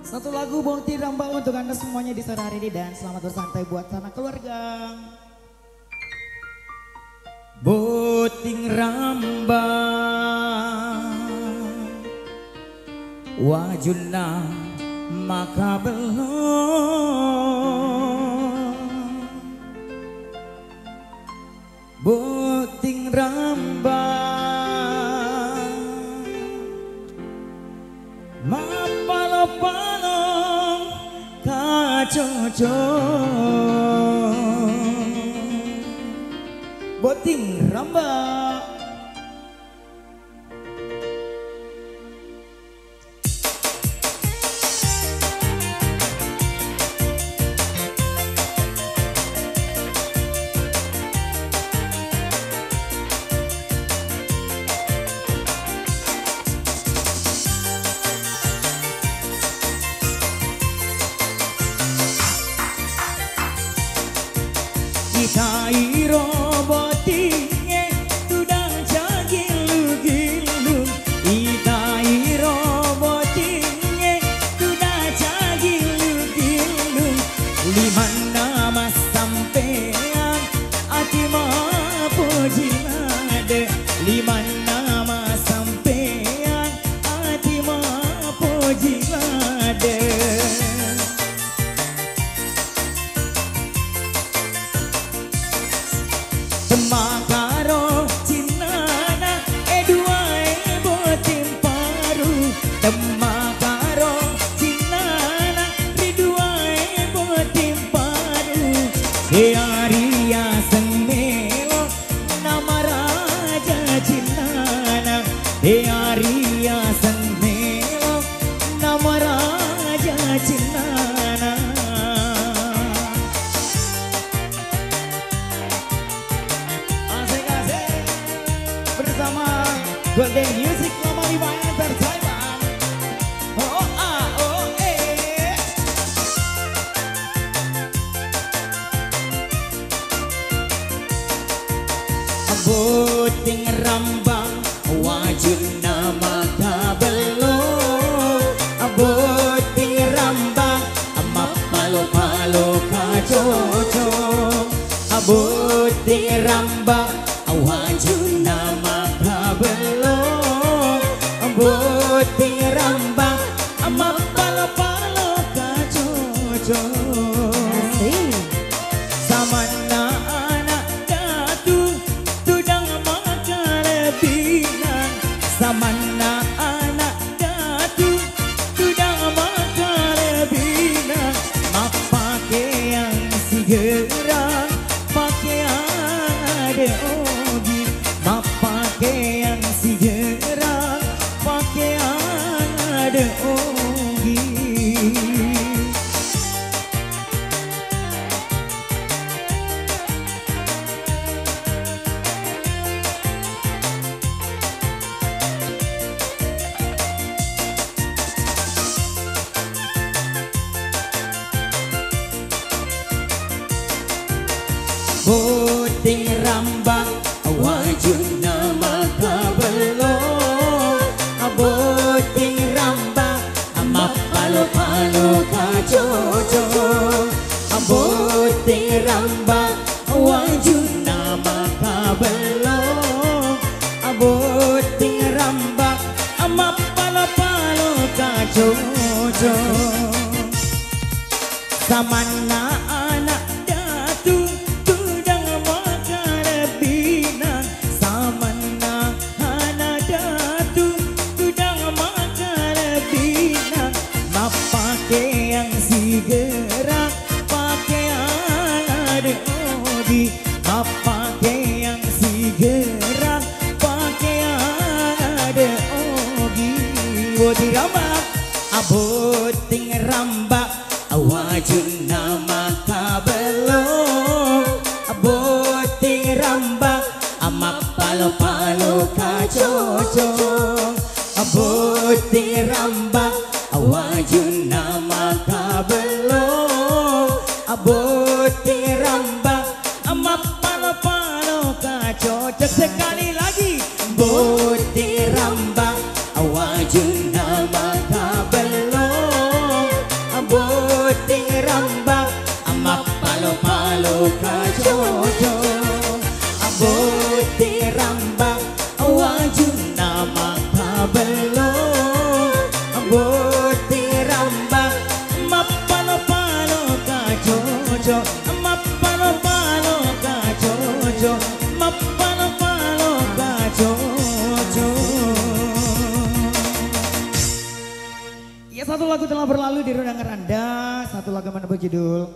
Satu lagu Bongti Ramba untuk Anda semuanya di sore hari ini dan selamat bersantai buat sana keluarga. Boting Ramba wajuna maka belum Boting Ramba mapalo-palo kacoco Boting Ramba. Itairo botinge tudang jagilu-gilu Itairo botinge tudang jagilu-gilu Limana mas sampean ati mapojilade Limana mas sampean ati mapojilade Temakaro cinana edua botim paru Temakaro cinana ridua botim paru Dearia semelo nama raja cinana Dearia semelo nama raja cinana bersama Golden Music Lama Lima Entertainment. Oh ah oh Boting Rambang wajun nama kabelo Boting Rambang amap palo-palo kacoco Boting Rambang wajun nama kabelo Boting Rambang amap palo-palo kacoco Samana anak datu tudang makalebinan Samana anak datu tudang makalebinan Mak pakaian si gerang pakaian ada ogi Mak pakaian si gerang pakaian ada ogi Boting Rambang wajun nama kabelo Boting Rambang amap palo-palo kacoco Boting Rambang wajun nama kabelo Boting Rambang amap palo-palo kacoco Samana anak datu tudang makalebinan Samana anak datu tudang makalebinan Mak pakaian si gerak pakaian ada odi Mak pakaian si gerak pakaian ada ogi Boting Ramba Boting Ramba wajun nama kabelo Boting Ramba amap palo-palo kacoco Boting Ramba wajun nama kabelo Boting Ramba amap palo-palo kacoco Sekali lagi Boting Ramba wajun nama kabelo Jojo, mapano pano ka Jojo, mapano pano ka Jojo. Ya, satu lagu telah berlalu di undangan Anda, satu lagu mana berjudul